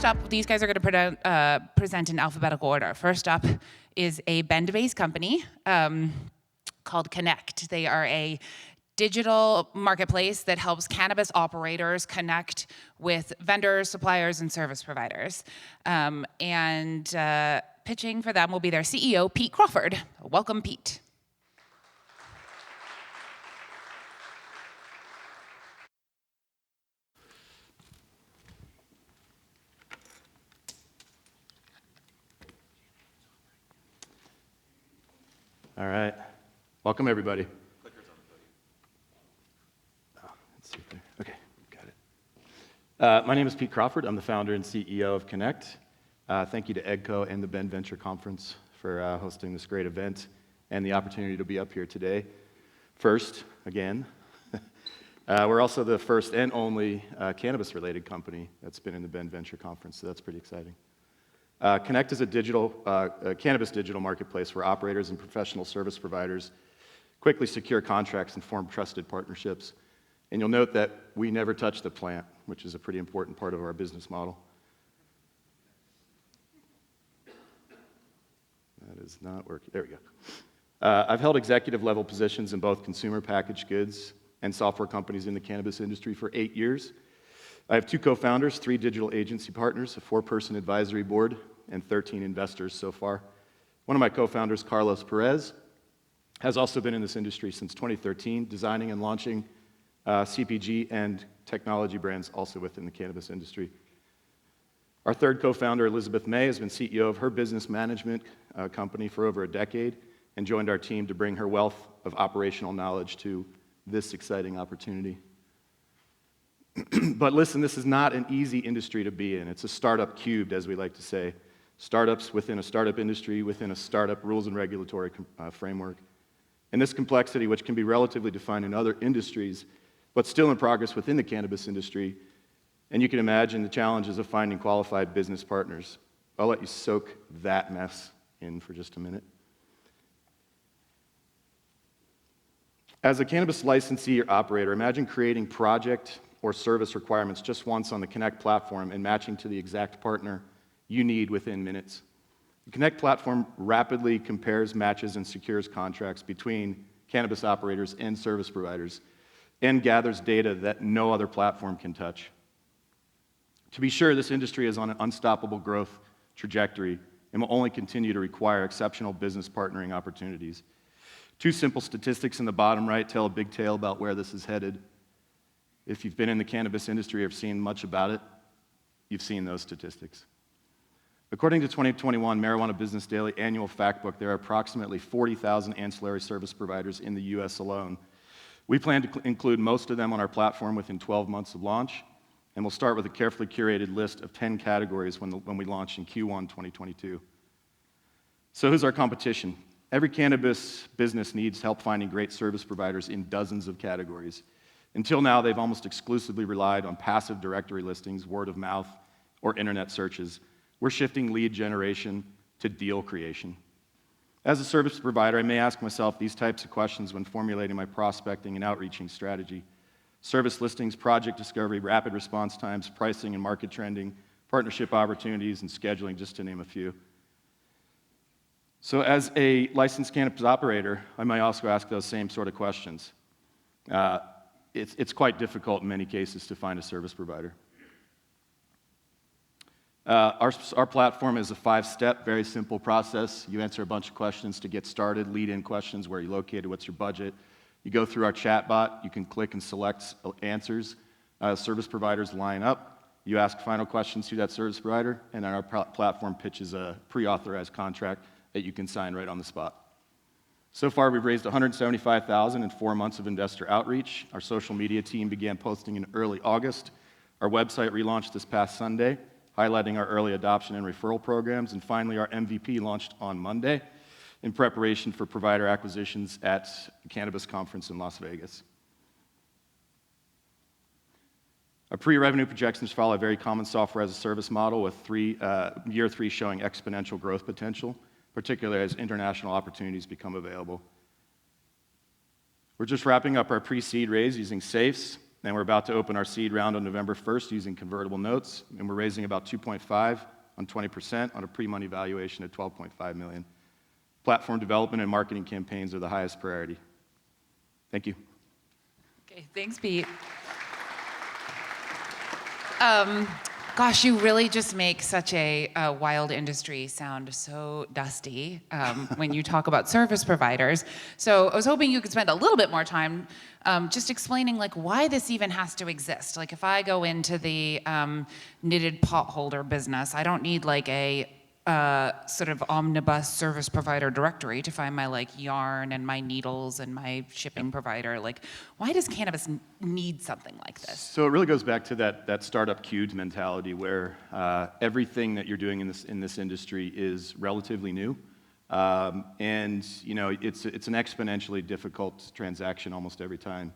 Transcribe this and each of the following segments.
up, these guys are going to present in alphabetical order. First up is a Bend-based company called KinectAir. They are a digital marketplace that helps cannabis operators connect with vendors, suppliers, and service providers. Pitching for them will be their CEO, Pete Crawford. Welcome, Pete. All right. Welcome, everybody. Clicker's on the podium. Oh, let's see there. Okay, got it. My name is Pete Crawford. I'm the founder and CEO of KinectAir. Thank you to EDCO and the Bend Venture Conference for hosting this great event and the opportunity to be up here today. First, again, we're also the first and only cannabis-related company that's been in the Bend Venture Conference, so that's pretty exciting. KinectAir is a cannabis digital marketplace where operators and professional service providers quickly secure contracts and form trusted partnerships. And you'll note that we never touch the plant, which is a pretty important part of our business model. That is not working. There we go. I've held executive level positions in both consumer packaged goods and software companies in the cannabis industry for 8 years. I have 2 co-founders, 3 digital agency partners, a 4-person advisory board, and 13 investors so far. One of my co-founders, Carlos Perez, has also been in this industry since 2013, designing and launching CPG and technology brands also within the cannabis industry. Our third co-founder, Elizabeth May, has been CEO of her business management company for over a decade and joined our team to bring her wealth of operational knowledge to this exciting opportunity. But listen, this is not an easy industry to be in. It's a startup cubed, as we like to say. Startups within a startup industry, within a startup rules and regulatory framework. And this complexity, which can be relatively defined in other industries, but still in progress within the cannabis industry, and you can imagine the challenges of finding qualified business partners. I'll let you soak that mess in for just a minute. As a cannabis licensee or operator, imagine creating project or service requirements just once on the KinectAir platform and matching to the exact partner you need within minutes. The KinectAir platform rapidly compares, matches, and secures contracts between cannabis operators and service providers and gathers data that no other platform can touch. To be sure, this industry is on an unstoppable growth trajectory and will only continue to require exceptional business partnering opportunities. 2 simple statistics in the bottom right tell a big tale about where this is headed. If you've been in the cannabis industry or seen much about it, you've seen those statistics. According to 2021 Marijuana Business Daily annual fact book, there are approximately 40,000 ancillary service providers in the US alone. We plan to include most of them on our platform within 12 months of launch, and we'll start with a carefully curated list of 10 categories when we launch in Q1 2022. So who's our competition? Every cannabis business needs help finding great service providers in dozens of categories. Until now, they've almost exclusively relied on passive directory listings, word of mouth, or internet searches. We're shifting lead generation to deal creation. As a service provider, I may ask myself these types of questions when formulating my prospecting and outreaching strategy. Service listings, project discovery, rapid response times, pricing and market trending, partnership opportunities, and scheduling, just to name a few. So as a licensed cannabis operator, I might also ask those same sort of questions. It's quite difficult in many cases to find a service provider. Our platform is a 5-step, very simple process. You answer a bunch of questions to get started, lead-in questions, where are you located, what's your budget. You go through our chatbot, you can click and select answers. Service providers line up, you ask final questions to that service provider, and then our platform pitches a pre-authorized contract that you can sign right on the spot. So far, we've raised $175,000 in 4 months of investor outreach. Our social media team began posting in early August. Our website relaunched this past Sunday, highlighting our early adoption and referral programs. And finally, our MVP launched on Monday in preparation for provider acquisitions at the Cannabis Conference in Las Vegas. Our pre-revenue projections follow a very common software as a service model with year 3 showing exponential growth potential, particularly as international opportunities become available. We're just wrapping up our pre-seed raise using safes, And we're about to open our seed round on November 1st using convertible notes, and we're raising about 2.5 on 20% on a pre-money valuation of $12.5 million. Platform development and marketing campaigns are the highest priority. Thank you. Okay, thanks, Pete. Gosh, you really just make such a wild industry sound so dusty when you talk about service providers. So I was hoping you could spend a little bit more time just explaining like why this even has to exist. Like if I go into the knitted pot holder business, I don't need like a sort of omnibus service provider directory to find my like yarn and my needles and my shipping provider. Like, why does cannabis need something like this? So it really goes back to that startup queued mentality where everything that you're doing in this industry is relatively new. And you know, it's an exponentially difficult transaction almost every time.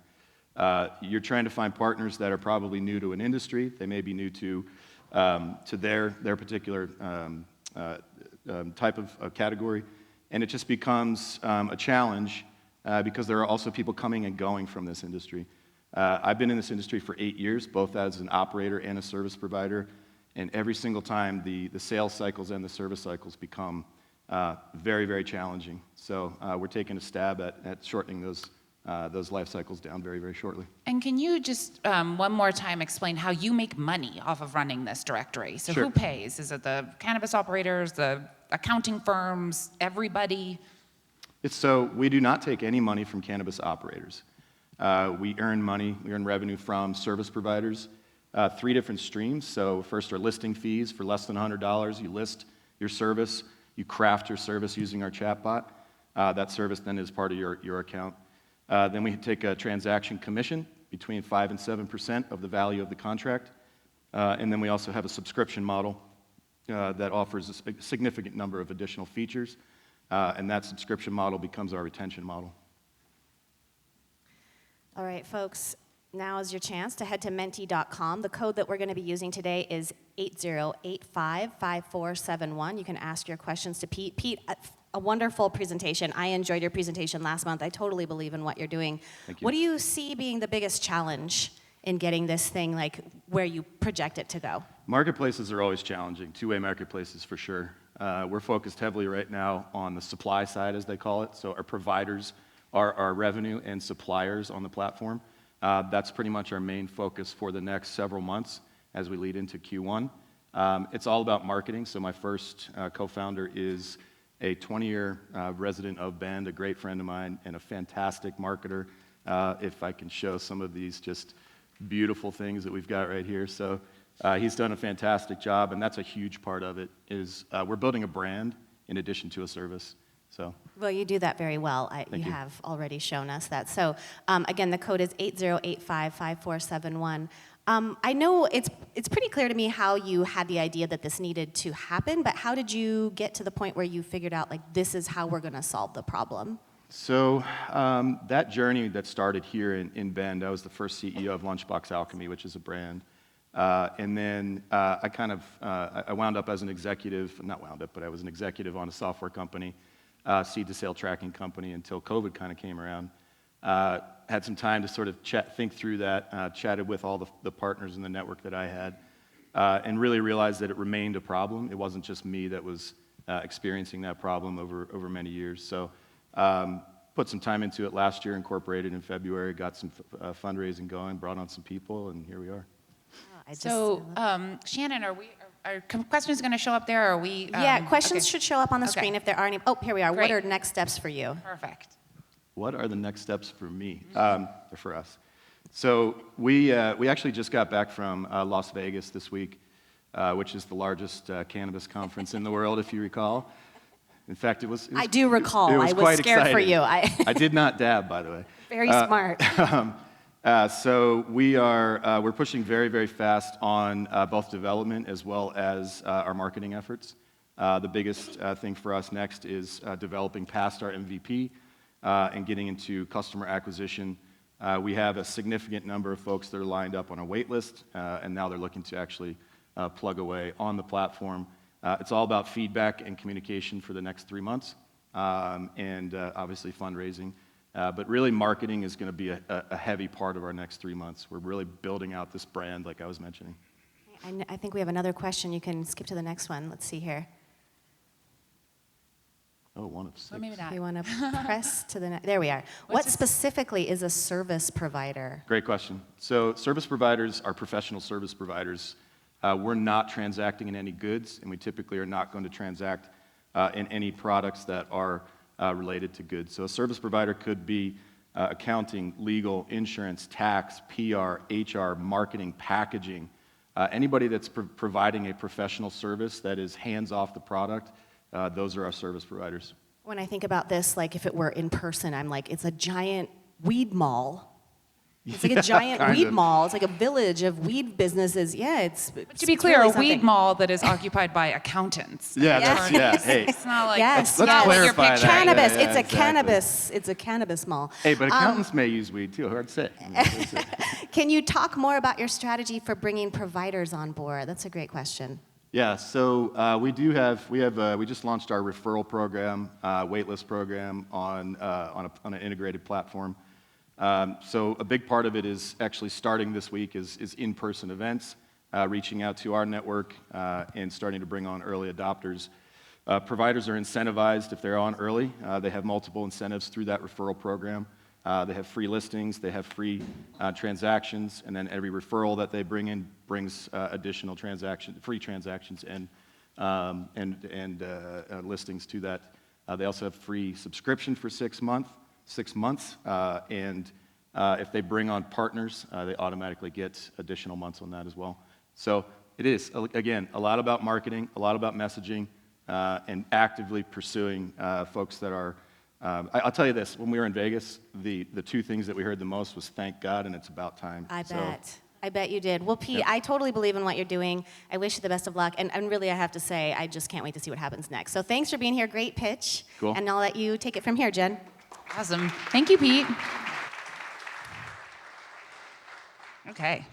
You're trying to find partners that are probably new to an industry. They may be new to their particular type of category, and it just becomes a challenge because there are also people coming and going from this industry. I've been in this industry for 8 years, both as an operator and a service provider, and every single time the sales cycles and the service cycles become very, very challenging. So we're taking a stab at shortening those life cycles down very, very shortly. And can you just one more time explain how you make money off of running this directory? So Sure. who pays? Is it the cannabis operators, the accounting firms, everybody? So we do not take any money from cannabis operators. We earn revenue from service providers, 3 different streams. So first are listing fees for less than $100. You list your service, you craft your service using our chatbot. That service then is part of your account. Then we take a transaction commission between 5 and 7% of the value of the contract. And then we also have a subscription model that offers a significant number of additional features. And that subscription model becomes our retention model. All right, folks, now is your chance to head to menti.com. The code that we're going to be using today is 80855471. You can ask your questions to Pete. Pete, a wonderful presentation. I enjoyed your presentation last month. I totally believe in what you're doing. Thank you. What do you see being the biggest challenge in getting this thing like where you project it to go? Marketplaces are always challenging, two-way marketplaces for sure. We're focused heavily right now on the supply side, as they call it. So our providers are our revenue and suppliers on the platform. That's pretty much our main focus for the next several months as we lead into Q1. It's all about marketing. So my first co-founder is a 20-year resident of Bend, a great friend of mine, and a fantastic marketer. If I can show some of these just beautiful things that we've got right here. So he's done a fantastic job, and that's a huge part of it, is we're building a brand in addition to a service. So. Well, you do that very well. You have already shown us that. So again, the code is 80855471. I know it's pretty clear to me how you had the idea that this needed to happen, but how did you get to the point where you figured out, like, this is how we're going to solve the problem? So that journey that started here in Bend, I was the first CEO of Lunchbox Alchemy, which is a brand. And then I wound up as an executive, not wound up, but I was an executive on a software company, seed to sale tracking company, until COVID kind of came around. Had some time to sort of think through that, chatted with all the partners in the network that I had, and really realized that it remained a problem. It wasn't just me that was experiencing that problem over many years. So put some time into it last year, incorporated in February, got some fundraising going, brought on some people, and here we are. Shannon, are questions going to show up there? Or are we? Yeah, questions should show up on the screen if there are any. Oh, here we are. Great. What are next steps for you? Perfect. What are the next steps for me, or for us? So we actually just got back from Las Vegas this week, which is the largest cannabis conference in the world, if you recall. In fact, it was I do recall. It was I was quite scared exciting. for you. I did not dab, by the way. Very smart. So we're pushing very, very fast on both development as well as our marketing efforts. The biggest thing for us next is developing past our MVP and getting into customer acquisition. We have a significant number of folks that are lined up on a wait list, and now they're looking to actually plug away on the platform. It's all about feedback and communication for the next 3 months, and obviously fundraising. But really, marketing is going to be a heavy part of our next 3 months. We're really building out this brand, like I was mentioning. I think we have another question. You can skip to the next one. Let's see here. Oh, 1 of 6. Well, maybe not. You want to press to the next? There we are. What specifically is a service provider? Great question. So service providers are professional service providers. We're not transacting in any goods, and we typically are not going to transact in any products that are related to goods. So a service provider could be accounting, legal, insurance, tax, PR, HR, marketing, packaging. Anybody that's providing a professional service that is hands off the product, those are our service providers. When I think about this, like if it were in person, I'm like, it's a giant weed mall. It's like a giant weed mall. It's like a village of weed businesses. Yeah, it's To be clear, really a weed something. mall that is occupied by accountants. Yeah, Yes. hey. It's not like Yes, it's not yes. what you're Clarify that. picturing. Cannabis. Yeah, It's a exactly. cannabis. It's a cannabis mall. Hey, but accountants may use weed too. Hard to say. Can you talk more about your strategy for bringing providers on board? That's a great question. Yeah, so we just launched our referral program, waitlist program on an integrated platform. So a big part of it is actually starting this week is in-person events, reaching out to our network and starting to bring on early adopters. Providers are incentivized if they're on early. They have multiple incentives through that referral program. They have free listings, they have free transactions, and then every referral that they bring in brings additional free transactions and listings to that. They also have free subscription for 6 months, and if they bring on partners, they automatically get additional months on that as well. So it is, again, a lot about marketing, a lot about messaging, and actively pursuing folks that are. I'll tell you this: when we were in Vegas, the 2 things that we heard the most was "Thank God" and "It's about time." I bet you did. Well, Pete, Yep. I totally believe in what you're doing. I wish you the best of luck. And really, I have to say, I just can't wait to see what happens next. So thanks for being here. Great pitch. Cool. And I'll let you take it from here, Jen. Awesome. Thank you, Pete. Okay.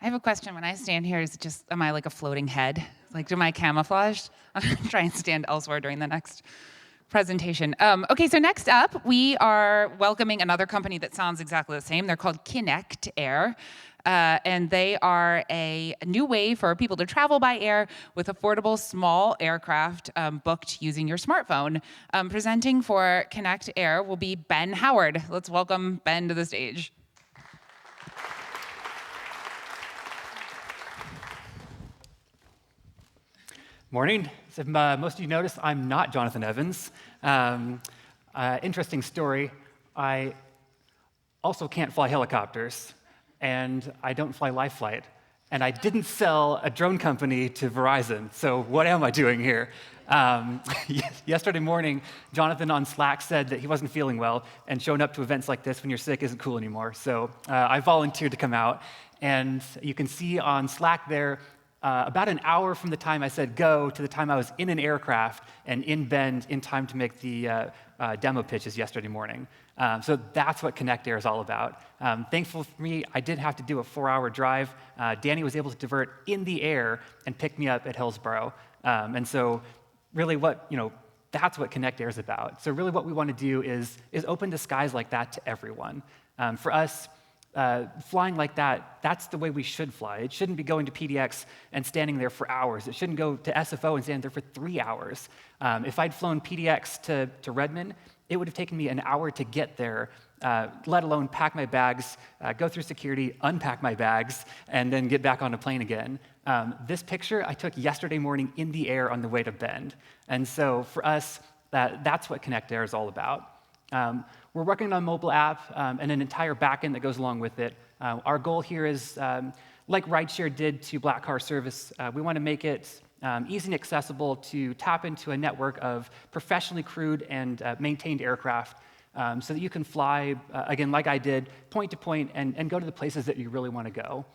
I have a question. When I stand here, is it just, am I like a floating head? Like, am I camouflaged? I'm going to try and stand elsewhere during the next presentation. Okay, so next up, we are welcoming another company that sounds exactly the same. They're called KinectAir. And they are a new way for people to travel by air with affordable small aircraft booked using your smartphone. Presenting for KinectAir will be Ben Howard. Let's welcome Ben to the stage. Morning. So most of you noticed, I'm not Jonathan Evans. Interesting story. I also can't fly helicopters, and I don't fly LifeFlight, and I didn't sell a drone company to Verizon. So what am I doing here? Yesterday morning, Jonathan on Slack said that he wasn't feeling well, and showing up to events like this when you're sick isn't cool anymore. So I volunteered to come out, and you can see on Slack there, about an hour from the time I said go to the time I was in an aircraft and in Bend in time to make the demo pitches yesterday morning. So that's what KinectAir is all about. Thankful for me, I did have to do a 4-hour drive. Danny was able to divert in the air and pick me up at Hillsboro. And so really that's what KinectAir is about. So really what we want to do is open the skies like that to everyone. For us, flying like that, that's the way we should fly. It shouldn't be going to PDX and standing there for hours. It shouldn't go to SFO and stand there for 3 hours. If I'd flown PDX to Redmond, it would have taken me an hour to get there, let alone pack my bags, go through security, unpack my bags, and then get back on a plane again. This picture I took yesterday morning in the air on the way to Bend. And so for us, that's what KinectAir is all about. We're working on a mobile app and an entire backend that goes along with it. Our goal here is, like rideshare did to Black Car Service, we want to make it easy and accessible to tap into a network of professionally crewed and maintained aircraft so that you can fly, again, like I did, point to point and go to the places that you really want to go.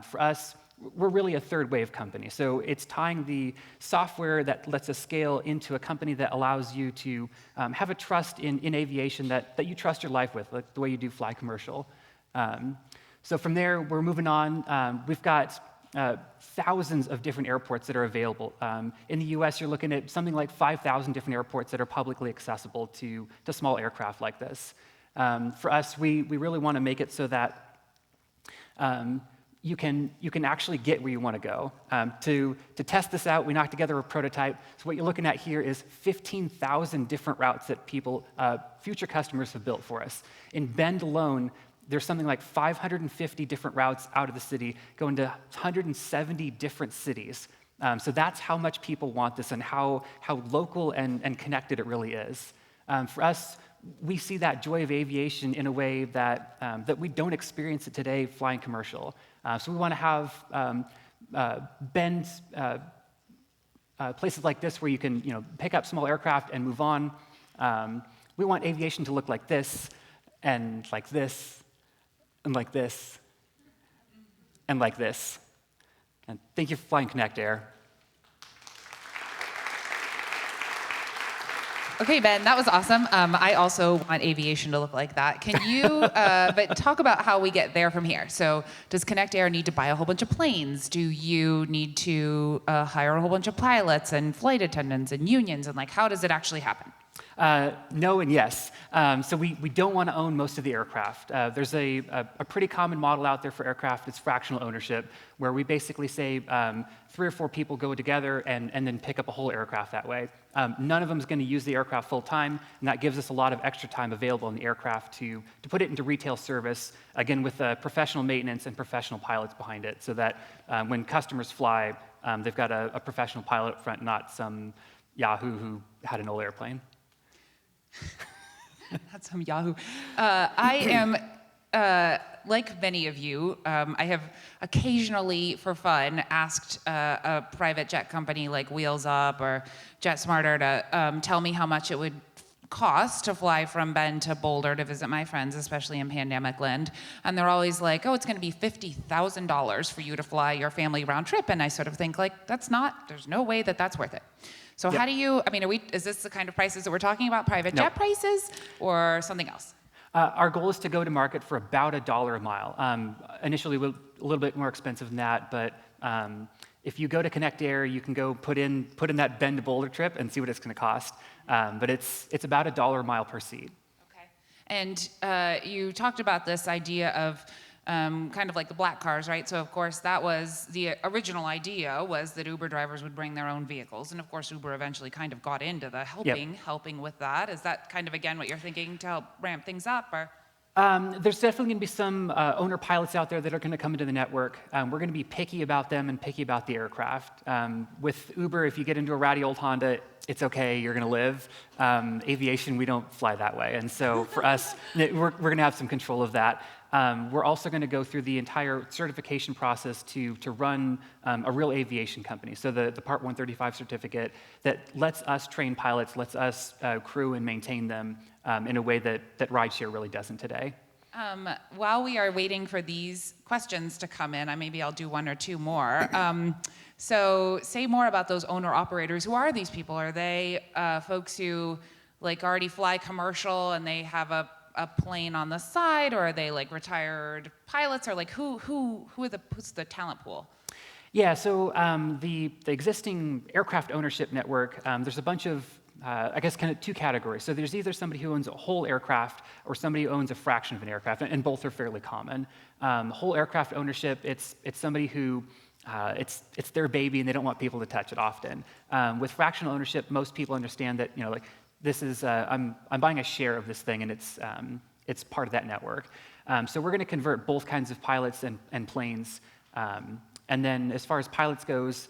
For us, we're really a third wave company. So it's tying the software that lets us scale into a company that allows you to have a trust in aviation that you trust your life with, like the way you do fly commercial. So from there, we're moving on. We've got thousands of different airports that are available. In the US, you're looking at something like 5,000 different airports that are publicly accessible to small aircraft like this. For us, we really want to make it so that you can actually get where you want to go. To test this out, we knocked together a prototype. So what you're looking at here is 15,000 different routes that future customers have built for us. In Bend alone, there's something like 550 different routes out of the city going to 170 different cities. So that's how much people want this and how local and connected it really is. For us, we see that joy of aviation in a way that we don't experience it today flying commercial. So we want to have Bend places like this where you can pick up small aircraft and move on. We want aviation to look like this, and like this, and like this, and like this. And thank you for flying KinectAir. Okay, Ben, that was awesome. I also want aviation to look like that. Can you, but talk about how we get there from here. So does KinectAir need to buy a whole bunch of planes? Do you need to hire a whole bunch of pilots and flight attendants and unions? And like, how does it actually happen? No and yes. So we don't want to own most of the aircraft. There's a pretty common model out there for aircraft. It's fractional ownership, where we basically say 3 or 4 people go together and then pick up a whole aircraft that way. None of them is going to use the aircraft full time, and that gives us a lot of extra time available in the aircraft to put it into retail service, again, with professional maintenance and professional pilots behind it, so that when customers fly, they've got a professional pilot up front, not some Yahoo who had an old airplane. That's some Yahoo. I am, like many of you, I have occasionally, for fun, asked a private jet company like Wheels Up or JetSmarter to tell me how much it would cost to fly from Bend to Boulder to visit my friends, especially in pandemic land. And they're always like, oh, it's going to be $50,000 for you to fly your family round trip. And I sort of think, like, there's no way that that's worth it. So Yep. how do you, is this the kind of prices that we're talking about, private jet prices, or something else? Our goal is to go to market for about $1 a mile. Initially, a little bit more expensive than that, but if you go to KinectAir, you can go put in that Bend to Boulder trip and see what it's going to cost. But it's about $1 a mile per seat. Okay. And you talked about this idea of kind of like the black cars, right? So of course that was the original idea, was that Uber drivers would bring their own vehicles, and of course Uber eventually kind of got into the helping with that. Is that kind of again what you're thinking to help ramp things up, or? There's definitely going to be some owner pilots out there that are going to come into the network. We're going to be picky about them and picky about the aircraft. With Uber, if you get into a ratty old Honda, it's okay, you're going to live. Aviation, we don't fly that way. And so for us, we're going to have some control of that. We're also going to go through the entire certification process to run a real aviation company. So the Part 135 certificate that lets us train pilots, lets us crew and maintain them in a way that rideshare really doesn't today. While we are waiting for these questions to come in, maybe I'll do 1 or 2 more. So say more about those owner-operators. Who are these people? Are they folks who like already fly commercial and they have a plane on the side, or are they like retired pilots, or like who's the talent pool? Yeah, so the existing aircraft ownership network, there's a bunch of I guess kind of 2 categories. So there's either somebody who owns a whole aircraft or somebody who owns a fraction of an aircraft, and both are fairly common. Whole aircraft ownership, it's somebody who it's their baby and they don't want people to touch it often. With fractional ownership, most people understand that like this is I'm buying a share of this thing, and it's part of that network. So we're going to convert both kinds of pilots and planes. And then as far as pilots goes,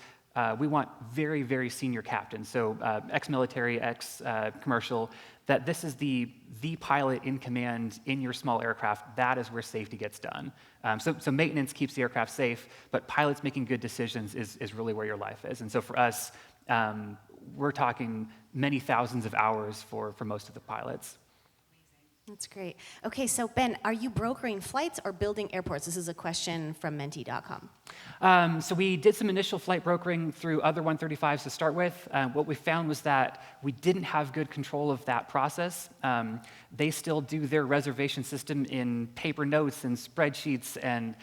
we want very, very senior captains, so ex-military, ex-commercial, that this is the pilot in command in your small aircraft. That is where safety gets done. So maintenance keeps the aircraft safe, but pilots making good decisions is really where your life is. And so for us, we're talking many thousands of hours for most of the pilots. That's great. Okay, so Ben, are you brokering flights or building airports? This is a question from Menti.com. So we did some initial flight brokering through other 135s to start with. What we found was that we didn't have good control of that process. They still do their reservation system in paper notes and spreadsheets, and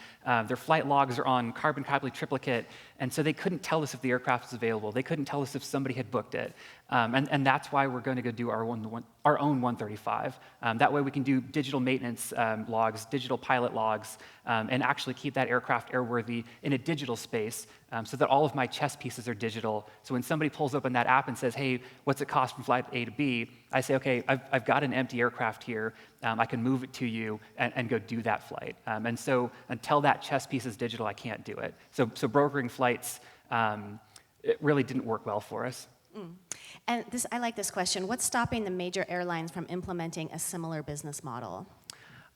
their flight logs are on carbon copy triplicate, and so they couldn't tell us if the aircraft was available. They couldn't tell us if somebody had booked it. And that's why we're going to go do our own 135. That way we can do digital maintenance logs, digital pilot logs, and actually keep that aircraft airworthy in a digital space so that all of my chess pieces are digital. So when somebody pulls open that app and says, hey, what's it cost from flight A to B? I say, okay, I've got an empty aircraft here. I can move it to you and go do that flight. And so until that chess piece is digital, I can't do it. So brokering flights, it really didn't work well for us. And I like this question. What's stopping the major airlines from implementing a similar business model?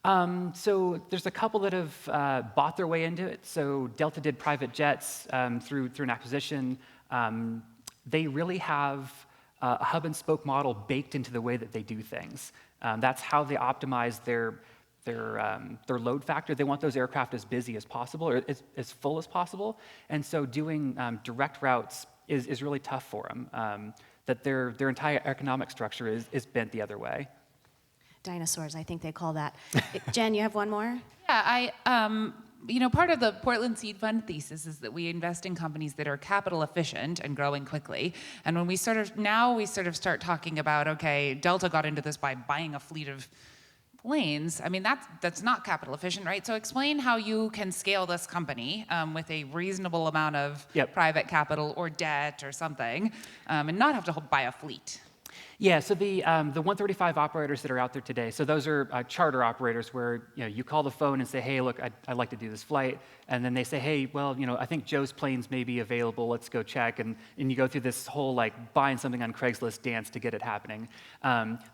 So there's a couple that have bought their way into it. So Delta did private jets through an acquisition. They really have a hub and spoke model baked into the way that they do things. That's how they optimize their load factor. They want those aircraft as busy as possible, or as full as possible. And so doing direct routes is really tough for them. That their entire economic structure is bent the other way. Dinosaurs, I think they call that. Jen, you have one more? Yeah, part of the Portland Seed Fund thesis is that we invest in companies that are capital efficient and growing quickly. And when we sort of start talking about, okay, Delta got into this by buying a fleet of planes. I mean, that's not capital efficient, right? So explain how you can scale this company with a reasonable amount of private capital or debt or something, and not have to buy a fleet. Yeah, so the 135 operators that are out there today, so those are charter operators where you call the phone and say, hey, look, I'd like to do this flight. And then they say, hey, well, I think Joe's planes may be available. Let's go check. And you go through this whole buying something on Craigslist dance to get it happening.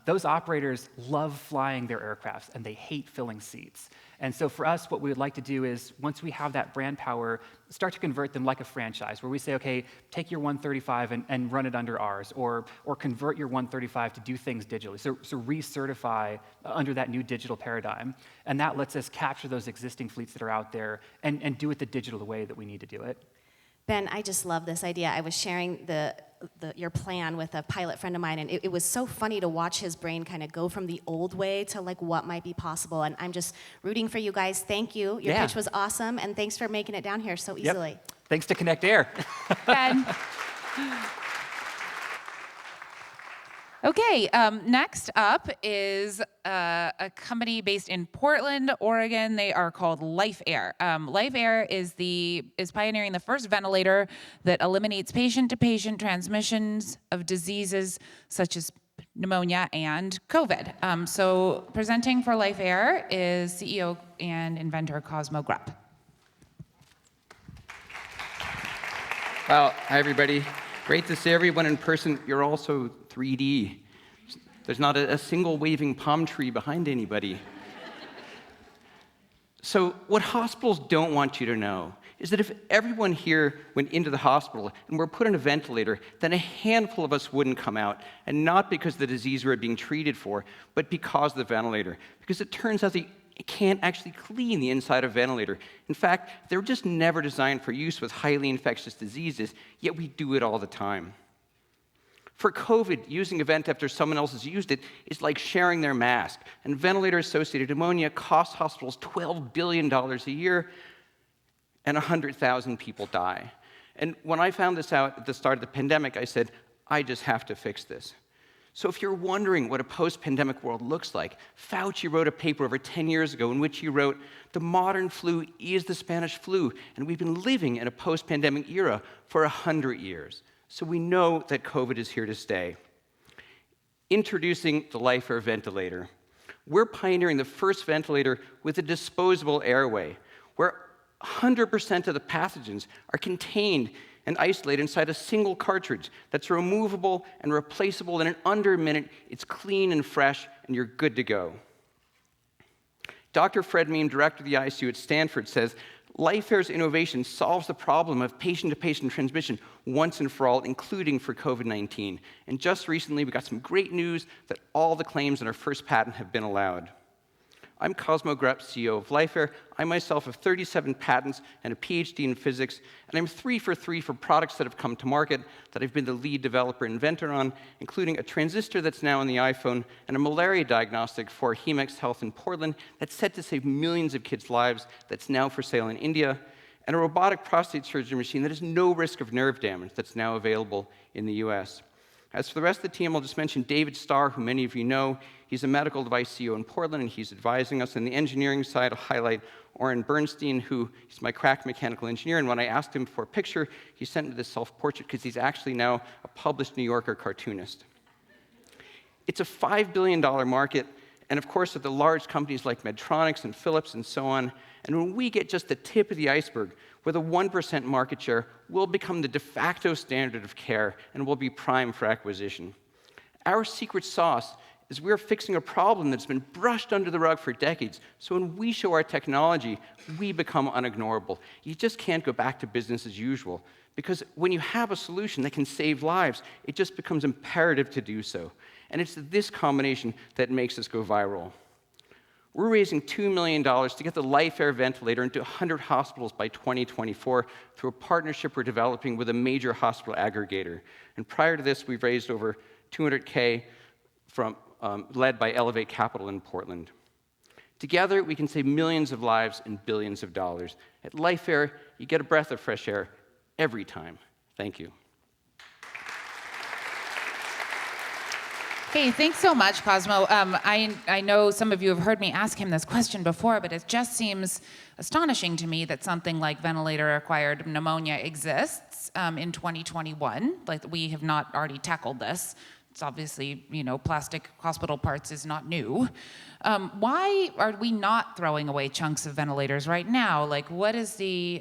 Those operators love flying their aircrafts, and they hate filling seats. And so for us, what we would like to do is, once we have that brand power, start to convert them like a franchise, where we say, okay, take your 135 and run it under ours, or convert your 135 to do things digitally. So recertify under that new digital paradigm. And that lets us capture those existing fleets that are out there and do it the digital way that we need to do it. Ben, I just love this idea. I was sharing your plan with a pilot friend of mine, and it was so funny to watch his brain kind of go from the old way to what might be possible. And I'm just rooting for you guys. Thank you. Your pitch was awesome, and thanks for making it down here so easily. Yep. Thanks to KinectAir. Ben. Okay, next up is a company based in Portland, Oregon. They are called LifeAir. LifeAir is pioneering the first ventilator that eliminates patient-to-patient transmissions of diseases such as pneumonia and COVID. So presenting for LifeAir is CEO and inventor Cosmo Grupp. Well, hi everybody. Great to see everyone in person. You're also 3D. There's not a single waving palm tree behind anybody. So what hospitals don't want you to know is that if everyone here went into the hospital and were put on a ventilator, then a handful of us wouldn't come out, and not because of the disease we were being treated for, but because of the ventilator. Because it turns out that you can't actually clean the inside of a ventilator. In fact, they were just never designed for use with highly infectious diseases, yet we do it all the time. For COVID, using a vent after someone else has used it is like sharing their mask. And ventilator-associated pneumonia costs hospitals $12 billion a year, and 100,000 people die. And when I found this out at the start of the pandemic, I said, I just have to fix this. So if you're wondering what a post-pandemic world looks like, Fauci wrote a paper over 10 years ago in which he wrote, the modern flu is the Spanish flu, and we've been living in a post-pandemic era for 100 years. So we know that COVID is here to stay. Introducing the Lifer Ventilator. We're pioneering the first ventilator with a disposable airway, where 100% of the pathogens are contained and isolated inside a single cartridge that's removable and replaceable, and in under a minute, it's clean and fresh, and you're good to go. Dr. Fred Meem, director of the ICU at Stanford, says, LifeAir's innovation solves the problem of patient-to-patient transmission once and for all, including for COVID-19. And just recently, we got some great news that all the claims in our first patent have been allowed. I'm Cosmo Grepp, CEO of LifeAir. I myself have 37 patents and a PhD in physics, and I'm 3 for 3 for products that have come to market that I've been the lead developer and inventor on, including a transistor that's now on the iPhone and a malaria diagnostic for Hemex Health in Portland that's set to save millions of kids' lives that's now for sale in India, and a robotic prostate surgery machine that has no risk of nerve damage that's now available in the US. As for the rest of the team, I'll just mention David Starr, who many of you know. He's a medical device CEO in Portland, and he's advising us. On the engineering side, I'll highlight Oren Bernstein, who is my crack mechanical engineer. And when I asked him for a picture, he sent me this self-portrait because he's actually now a published New Yorker cartoonist. It's a $5 billion market, and of course, with the large companies like Medtronic and Philips and so on. And when we get just the tip of the iceberg, with a 1% market share, we'll become the de facto standard of care and will be prime for acquisition. Our secret sauce is we're fixing a problem that's been brushed under the rug for decades. So when we show our technology, we become unignorable. You just can't go back to business as usual, because when you have a solution that can save lives, it just becomes imperative to do so. And it's this combination that makes us go viral. We're raising $2 million to get the LifeAir ventilator into 100 hospitals by 2024 through a partnership we're developing with a major hospital aggregator. And prior to this, we've raised over $200K led by Elevate Capital in Portland. Together, we can save millions of lives and billions of dollars. At LifeAir, you get a breath of fresh air every time. Thank you. Hey, thanks so much, Cosmo. I know some of you have heard me ask him this question before, but it just seems astonishing to me that something like ventilator-acquired pneumonia exists in 2021. Like, we have not already tackled this. It's obviously, plastic hospital parts is not new. Why are we not throwing away chunks of ventilators right now? Like, what is the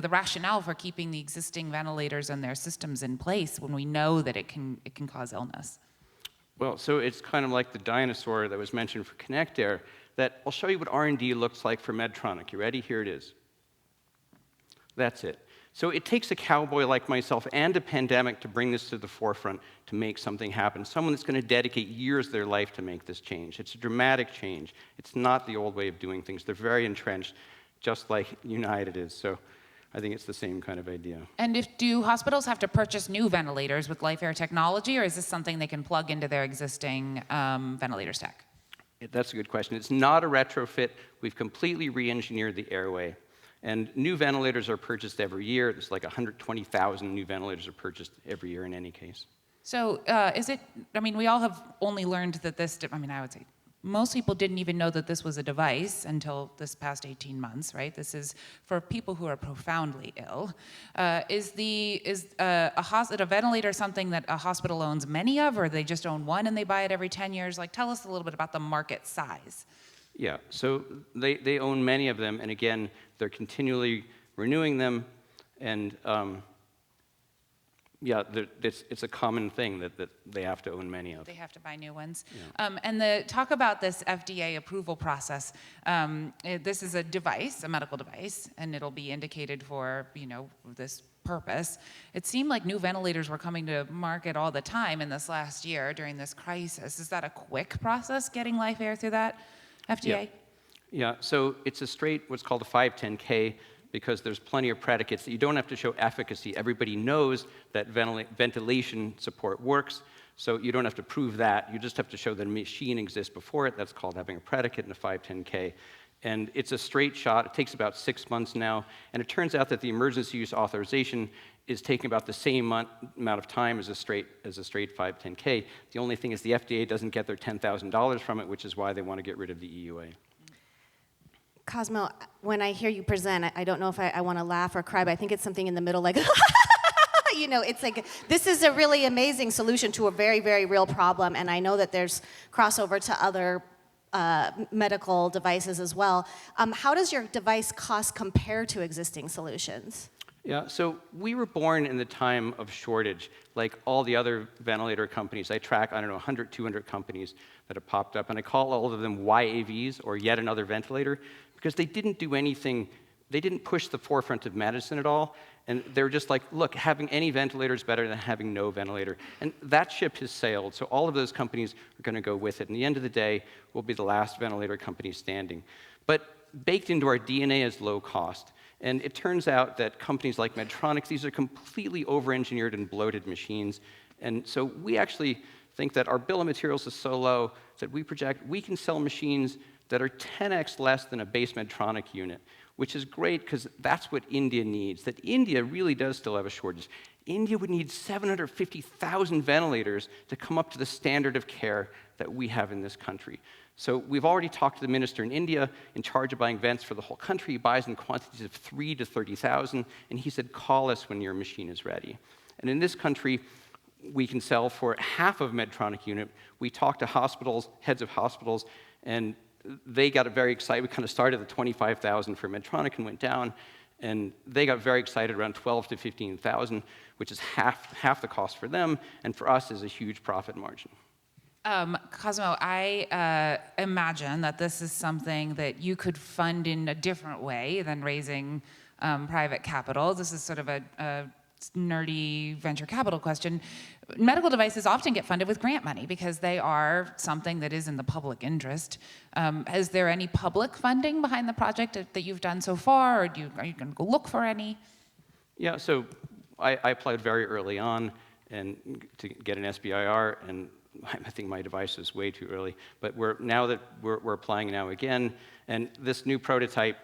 rationale for keeping the existing ventilators and their systems in place when we know that it can cause illness? Well, so it's kind of like the dinosaur that was mentioned for KinectAir, that I'll show you what R&D looks like for Medtronic. You ready? Here it is. That's it. So it takes a cowboy like myself and a pandemic to bring this to the forefront to make something happen. Someone that's going to dedicate years of their life to make this change. It's a dramatic change. It's not the old way of doing things. They're very entrenched, just like United is. So I think it's the same kind of idea. And do hospitals have to purchase new ventilators with LifeAir technology, or is this something they can plug into their existing ventilator stack? That's a good question. It's not a retrofit. We've completely re-engineered the airway. And new ventilators are purchased every year. There's like 120,000 new ventilators are purchased every year in any case. So we all have only learned that I would say most people didn't even know that this was a device until this past 18 months, right? This is for people who are profoundly ill. Is a ventilator something that a hospital owns many of, or they just own one and they buy it every 10 years? Like, tell us a little bit about the market size. Yeah, so they own many of them, and again, they're continually renewing them, and it's a common thing that they have to own many of. They have to buy new ones. Yeah. And talk about this Fda approval process. This is a device, a medical device, and it'll be indicated for this purpose. It seemed like new ventilators were coming to market all the time in this last year during this crisis. Is that a quick process getting LifeAir through that FDA? Yeah, so it's a straight, what's called a 510K, because there's plenty of predicates that you don't have to show efficacy. Everybody knows that ventilation support works, so you don't have to prove that. You just have to show that a machine exists before it. That's called having a predicate in a 510K. And it's a straight shot. It takes about 6 months now. And it turns out that the emergency use authorization is taking about the same amount of time as a straight 510K. The only thing is the FDA doesn't get their $10,000 from it, which is why they want to get rid of the EUA. Cosmo, when I hear you present, I don't know if I want to laugh or cry, but I think it's something in the middle, like, it's like, this is a really amazing solution to a very, very real problem, and I know that there's crossover to other medical devices as well. How does your device cost compare to existing solutions? Yeah, so we were born in the time of shortage, like all the other ventilator companies. I track, 100, 200 companies that have popped up, and I call all of them YAVs, or yet another ventilator, because they didn't do anything, they didn't push the forefront of medicine at all, And they're just like, look, having any ventilator is better than having no ventilator. And that ship has sailed, so all of those companies are going to go with it. In the end of the day, we'll be the last ventilator company standing. But baked into our DNA is low cost. And it turns out that companies like Medtronic, these are completely over-engineered and bloated machines. And so we actually think that our bill of materials is so low that we project we can sell machines that are 10x less than a base Medtronic unit, which is great because that's what India needs. That India really does still have a shortage. India would need 750,000 ventilators to come up to the standard of care that we have in this country. So we've already talked to the minister in India in charge of buying vents for the whole country. He buys in quantities of 3 to 30,000, and he said, call us when your machine is ready. And in this country, we can sell for half of a Medtronic unit. We talked to hospitals, heads of hospitals, and they got very excited. We kind of started at 25,000 for Medtronic and went down, and they got very excited around 12 to 15,000, which is half the cost for them, and for us is a huge profit margin. Cosmo, I imagine that this is something that you could fund in a different way than raising private capital. This is sort of a nerdy venture capital question. Medical devices often get funded with grant money because they are something that is in the public interest. Is there any public funding behind the project that you've done so far, or are you going to go look for any? Yeah, so I applied very early on and to get an SBIR, and I think my device is way too early. But now that we're applying now again, and this new prototype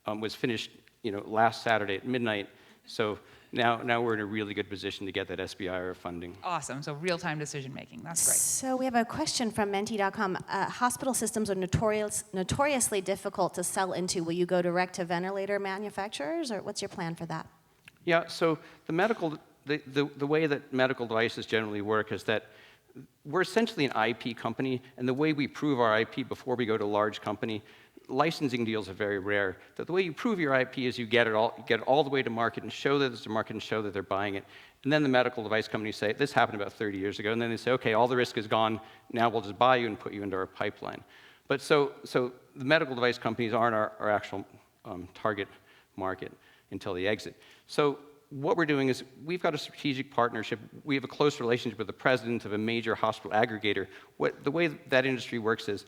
was finished, last Saturday at midnight. So now we're in a really good position to get that SBIR funding. Awesome. So real-time decision-making. That's great. So we have a question from Menti.com. Hospital systems are notoriously difficult to sell into. Will you go direct to ventilator manufacturers, or what's your plan for that? Yeah, so the way that medical devices generally work is that we're essentially an IP company, and the way we prove our IP before we go to a large company, licensing deals are very rare. The way you prove your IP is you get it all the way to market and show that there's a market and show that they're buying it. And then the medical device companies say, this happened about 30 years ago, and then they say, okay, all the risk is gone, now we'll just buy you and put you into our pipeline. But so the medical device companies aren't our actual target market until they exit. So what we're doing is we've got a strategic partnership. We have a close relationship with the president of a major hospital aggregator. The way that industry works is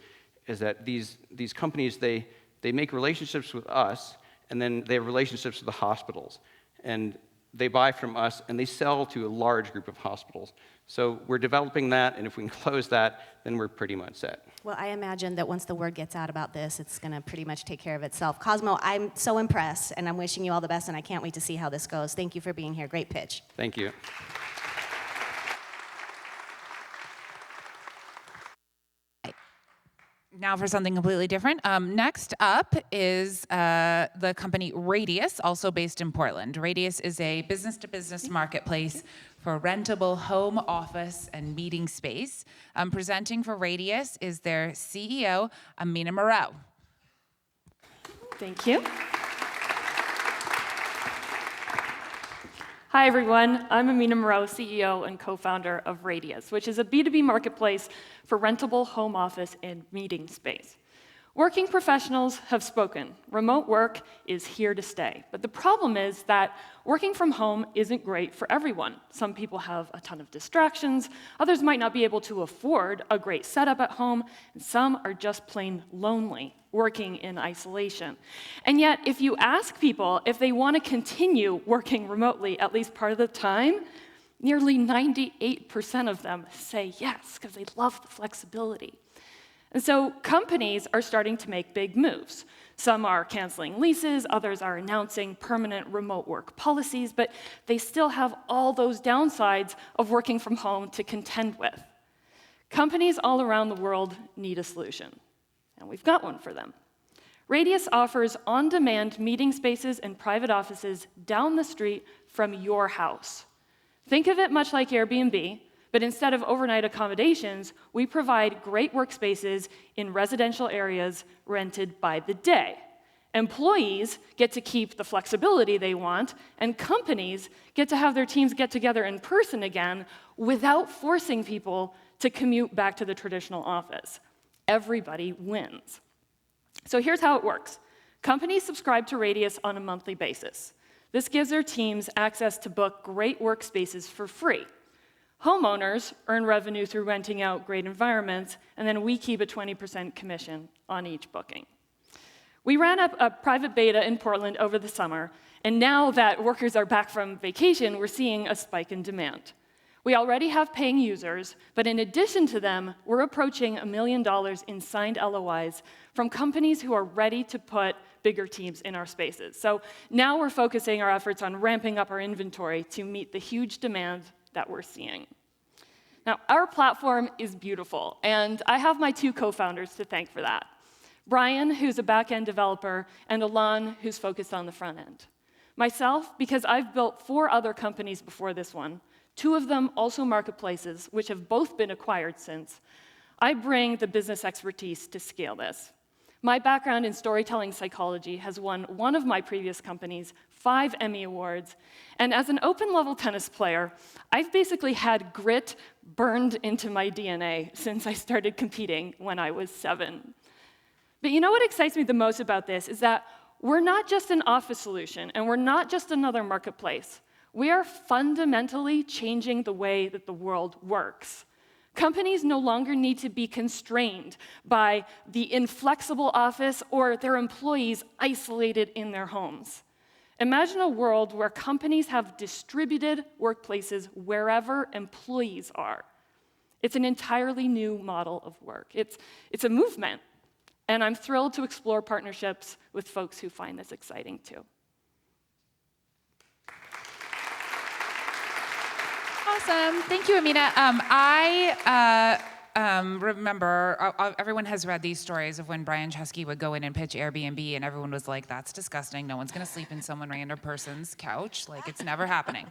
that these companies, they make relationships with us, and then they have relationships with the hospitals. And they buy from us, and they sell to a large group of hospitals. So we're developing that, and if we can close that, then we're pretty much set. Well, I imagine that once the word gets out about this, it's going to pretty much take care of itself. Cosmo, I'm so impressed, and I'm wishing you all the best, and I can't wait to see how this goes. Thank you for being here. Great pitch. Thank you. Now for something completely different. Next up is the company Radious, also based in Portland. Radious is a business-to-business marketplace for rentable home office and meeting space. Presenting for Radious is their CEO, Amina Moreau. Thank you. Hi, everyone. I'm Amina Moreau, CEO and co-founder of Radious, which is a B2B marketplace for rentable home office and meeting space. Working professionals have spoken. Remote work is here to stay. But the problem is that working from home isn't great for everyone. Some people have a ton of distractions. Others might not be able to afford a great setup at home. And some are just plain lonely, working in isolation. And yet, if you ask people if they want to continue working remotely at least part of the time, nearly 98% of them say yes, because they love the flexibility. And so companies are starting to make big moves. Some are canceling leases, others are announcing permanent remote work policies, but they still have all those downsides of working from home to contend with. Companies all around the world need a solution, and we've got one for them. Radious offers on-demand meeting spaces and private offices down the street from your house. Think of it much like Airbnb, but instead of overnight accommodations, we provide great workspaces in residential areas rented by the day. Employees get to keep the flexibility they want, and companies get to have their teams get together in person again without forcing people to commute back to the traditional office. Everybody wins. So here's how it works. Companies subscribe to Radious on a monthly basis. This gives their teams access to book great workspaces for free. Homeowners earn revenue through renting out great environments, and then we keep a 20% commission on each booking. We ran up a private beta in Portland over the summer, and now that workers are back from vacation, we're seeing a spike in demand. We already have paying users, but in addition to them, we're approaching $1 million in signed LOIs from companies who are ready to put bigger teams in our spaces. So now we're focusing our efforts on ramping up our inventory to meet the huge demand that we're seeing. Now, our platform is beautiful, and I have my 2 co-founders to thank for that. Brian, who's a back-end developer, and Alon, who's focused on the front end. Myself, because I've built 4 other companies before this one, 2 of them also marketplaces, which have both been acquired since. I bring the business expertise to scale this. My background in storytelling psychology has won one of my previous companies 5 Emmy Awards, and as an open-level tennis player, I've basically had grit burned into my DNA since I started competing when I was 7. But you know what excites me the most about this is that we're not just an office solution, and we're not just another marketplace. We are fundamentally changing the way that the world works. Companies no longer need to be constrained by the inflexible office or their employees isolated in their homes. Imagine a world where companies have distributed workplaces wherever employees are. It's an entirely new model of work. It's a movement, and I'm thrilled to explore partnerships with folks who find this exciting too. Awesome. Thank you, Amina. Remember, everyone has read these stories of when Brian Chesky would go in and pitch Airbnb, and everyone was like, that's disgusting. No one's going to sleep in some random person's couch. Like, it's never happening.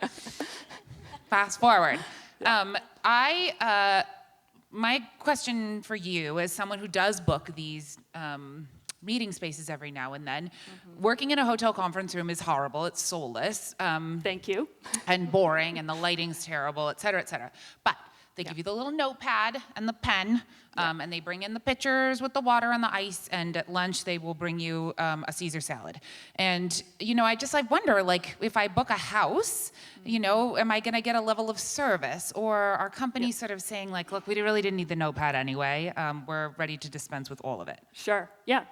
Fast forward. My question for you, as someone who does book these meeting spaces every now and then, working in a hotel conference room is horrible. It's soulless. Thank you. And boring, and the lighting's terrible, et cetera, et cetera. But they give you the little notepad and the pen, and they bring in the pitchers with the water and the ice, and at lunch they will bring you a Caesar salad. And, you know, I wonder, like, if I book a house, you know, am I gonna get a level of service? Or are companies sort of saying, like, look, we really didn't need the notepad anyway, we're ready to dispense with all of it? Sure, yeah.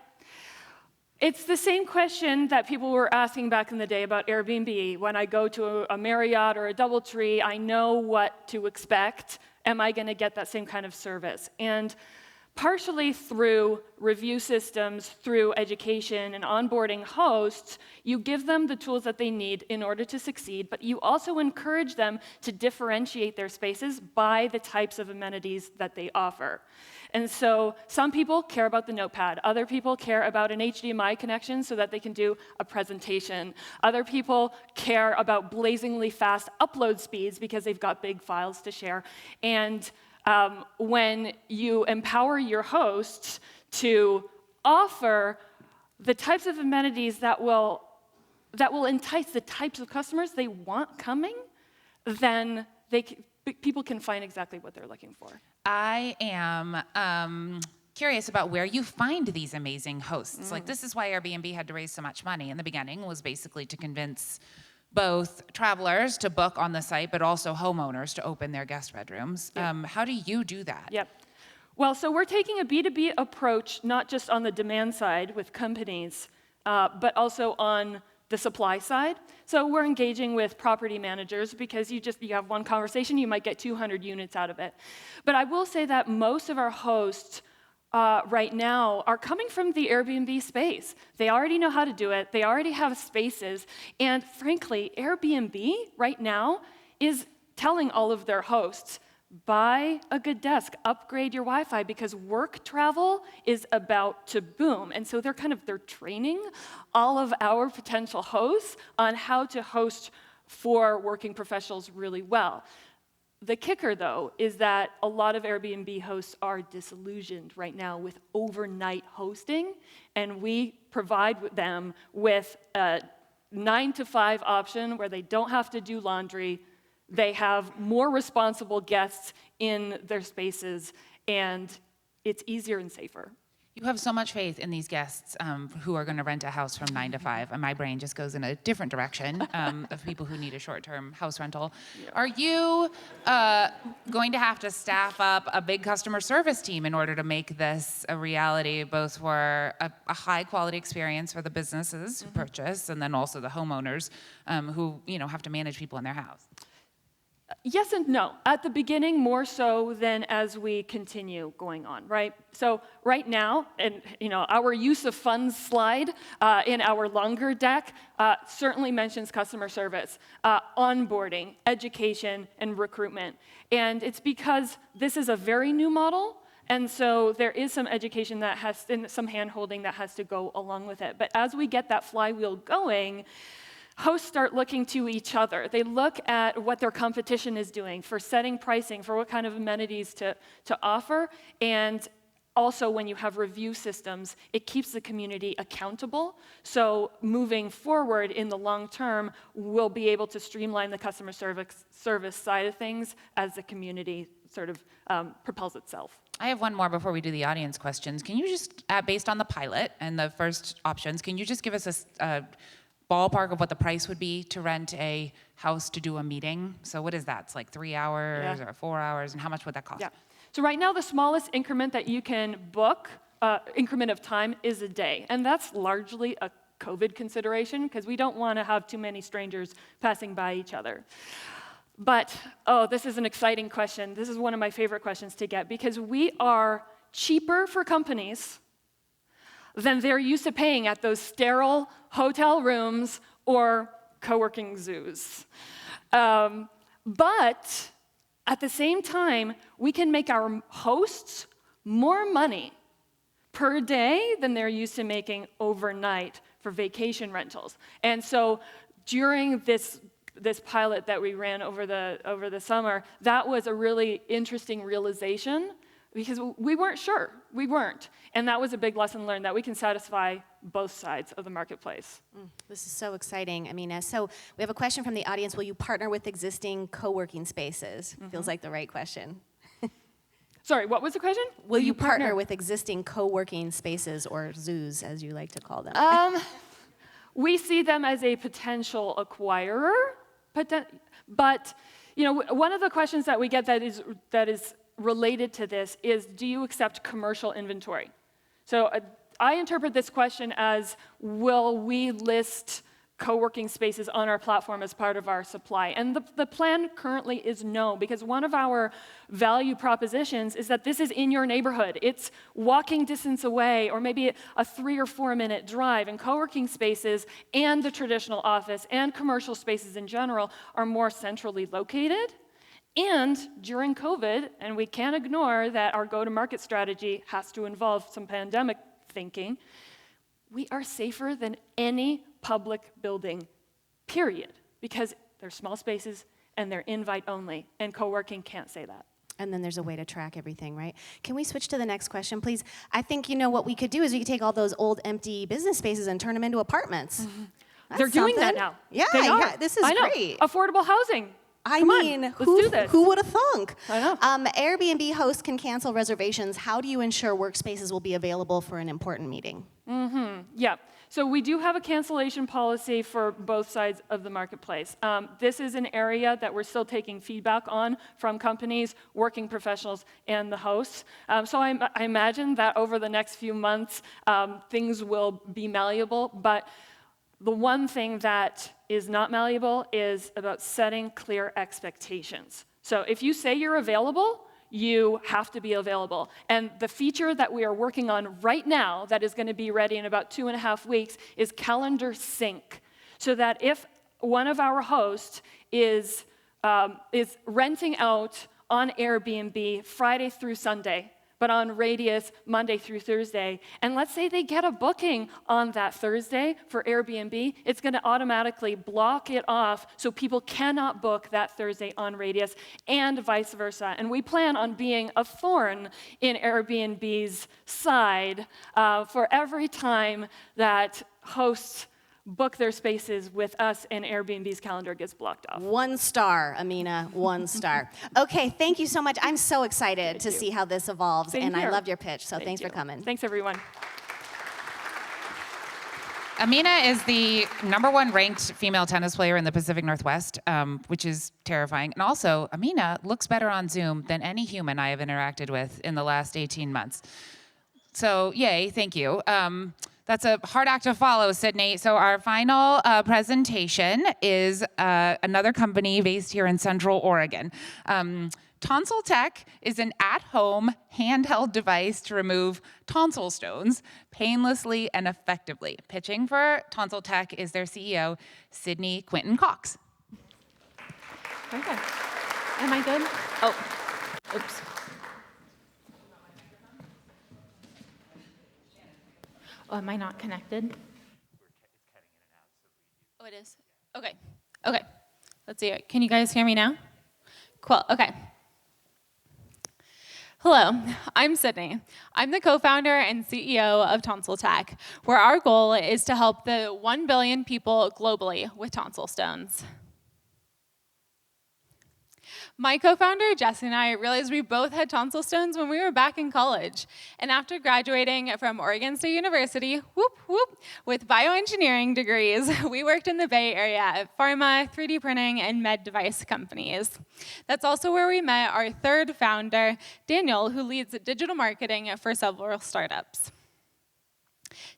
It's the same question that people were asking back in the day about Airbnb. When I go to a Marriott or a DoubleTree, I know what to expect. Am I going to get that same kind of service? And partially through review systems, through education and onboarding hosts, you give them the tools that they need in order to succeed, but you also encourage them to differentiate their spaces by the types of amenities that they offer. And so some people care about the notepad. Other people care about an HDMI connection so that they can do a presentation. Other people care about blazingly fast upload speeds because they've got big files to share. And when you empower your hosts to offer the types of amenities that will entice the types of customers they want coming, then people can find exactly what they're looking for. I am curious about where you find these amazing hosts. Like, this is why Airbnb had to raise so much money in the beginning, was basically to convince both travelers to book on the site, but also homeowners to open their guest bedrooms. Yep. How do you do that? Yep. Well, so we're taking a B2B approach, not just on the demand side with companies, but also on the supply side. So we're engaging with property managers because you have one conversation, you might get 200 units out of it. But I will say that most of our hosts right now are coming from the Airbnb space. They already know how to do it. They already have spaces. And frankly, Airbnb right now is telling all of their hosts, buy a good desk, upgrade your Wi-Fi, because work travel is about to boom. And so they're training all of our potential hosts on how to host for working professionals really well. The kicker, though, is that a lot of Airbnb hosts are disillusioned right now with overnight hosting, and we provide them with a 9-to-5 option where they don't have to do laundry. They have more responsible guests in their spaces, and it's easier and safer. You have so much faith in these guests who are going to rent a house from 9 to 5, and my brain just goes in a different direction of people who need a short-term house rental. Yeah. Are you going to have to staff up a big customer service team in order to make this a reality, both for a high-quality experience for the businesses who purchase, and then also the homeowners who have to manage people in their house? Yes and no. At the beginning, more so than as we continue going on, right? So right now, and our use of funds slide in our longer deck certainly mentions customer service, onboarding, education, and recruitment. And it's because this is a very new model, and so there is some education that and some hand-holding that has to go along with it. But as we get that flywheel going, hosts start looking to each other. They look at what their competition is doing for setting pricing, for what kind of amenities to offer, and also when you have review systems, it keeps the community accountable. So moving forward in the long term, we'll be able to streamline the customer service side of things as the community sort of propels itself. I have one more before we do the audience questions. Can you just, based on the pilot and the first options, can you just give us a ballpark of what the price would be to rent a house to do a meeting? So what is that? It's like 3 hours or 4 hours, and how much would that cost? Yeah. So right now, the smallest increment that you can book, increment of time, is a day. And that's largely a COVID consideration, because we don't want to have too many strangers passing by each other. But, this is an exciting question. This is one of my favorite questions to get, because we are cheaper for companies than they're used to paying at those sterile hotel rooms or co-working zoos. But at the same time, we can make our hosts more money per day than they're used to making overnight for vacation rentals. And so during this pilot that we ran over the summer, that was a really interesting realization, because we weren't sure. We weren't. And that was a big lesson learned, that we can satisfy both sides of the marketplace. This is so exciting. I mean, so we have a question from the audience. Will you partner with existing co-working spaces? Feels like the right question. Sorry, what was the question? Will you partner with existing co-working spaces, or zoos, as you like to call them? We see them as a potential acquirer, but one of the questions that we get that is related to this is, do you accept commercial inventory? So I interpret this question as, will we list co-working spaces on our platform as part of our supply? And the plan currently is no, because one of our value propositions is that this is in your neighborhood. It's walking distance away, or maybe a 3 or 4 minute drive. And co-working spaces and the traditional office and commercial spaces in general are more centrally located. And during COVID, and we can't ignore that our go-to-market strategy has to involve some pandemic thinking, we are safer than any public building, period, because they're small spaces and they're invite only, and co-working can't say that. And then there's a way to track everything, right? Can we switch to the next question, please? I think what we could do is we could take all those old empty business spaces and turn them into apartments. They're doing that now. Yeah, this is great. Affordable housing. Who would have thunk? I know. Airbnb hosts can cancel reservations. How do you ensure workspaces will be available for an important meeting? Yeah. So we do have a cancellation policy for both sides of the marketplace. This is an area that we're still taking feedback on from companies, working professionals, and the hosts. So I imagine that over the next few months, things will be malleable. But the one thing that is not malleable is about setting clear expectations. So if you say you're available, you have to be available. And the feature that we are working on right now that is going to be ready in about 2.5 weeks is calendar sync. So that if one of our hosts is renting out on Airbnb Friday through Sunday, but on Radious Monday through Thursday, and let's say they get a booking on that Thursday for Airbnb, it's going to automatically block it off so people cannot book that Thursday on Radious, and vice versa. And we plan on being a thorn in Airbnb's side for every time that hosts book their spaces with us and Airbnb's calendar gets blocked off. 1 star, Amina, 1 star. Okay, thank you so much. I'm so excited to see how this evolves, Same and I here. loved your pitch, so thanks you. for coming. Thanks, everyone. Amina is the #1 ranked female tennis player in the Pacific Northwest, which is terrifying. And also, Amina looks better on Zoom than any human I have interacted with in the last 18 months. So, yay, thank you. That's a hard act to follow, Sydney. So our final presentation is another company based here in Central Oregon. Tonsil Tech is an at-home handheld device to remove tonsil stones painlessly and effectively. Pitching for Tonsil Tech is their CEO, Sydney Quinton Cox. Very good. Am I good? Oh, oops. Oh, am I not connected? Oh, it is. Okay. Okay. Let's see it. Can you guys hear me now? Cool. Okay. Hello, I'm Sydney. I'm the co-founder and CEO of Tonsil Tech, where our goal is to help the 1 billion people globally with tonsil stones. My co-founder, Jesse, and I realized we both had tonsil stones when we were back in college. And after graduating from Oregon State University, whoop, whoop, with bioengineering degrees, we worked in the Bay Area at pharma, 3D printing, and med device companies. That's also where we met our third founder, Daniel, who leads digital marketing for several startups.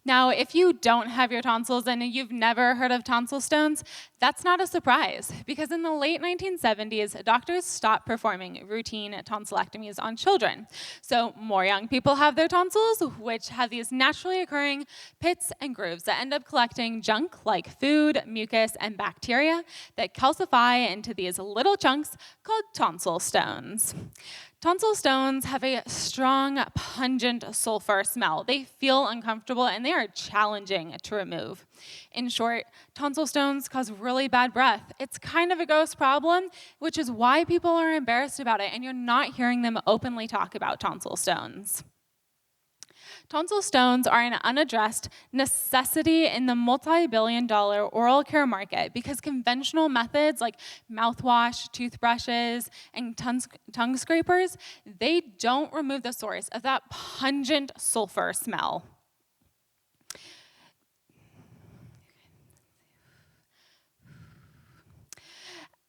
Now, if you don't have your tonsils and you've never heard of tonsil stones, that's not a surprise, because in the late 1970s, doctors stopped performing routine tonsillectomies on children. So more young people have their tonsils, which have these naturally occurring pits and grooves that end up collecting junk like food, mucus, and bacteria that calcify into these little chunks called tonsil stones. Tonsil stones have a strong, pungent sulfur smell. They feel uncomfortable and they are challenging to remove. In short, tonsil stones cause really bad breath. It's kind of a gross problem, which is why people are embarrassed about it, and you're not hearing them openly talk about tonsil stones. Tonsil stones are an unaddressed necessity in the multi-billion-dollar oral care market because conventional methods like mouthwash, toothbrushes, and tongue scrapers, they don't remove the source of that pungent sulfur smell.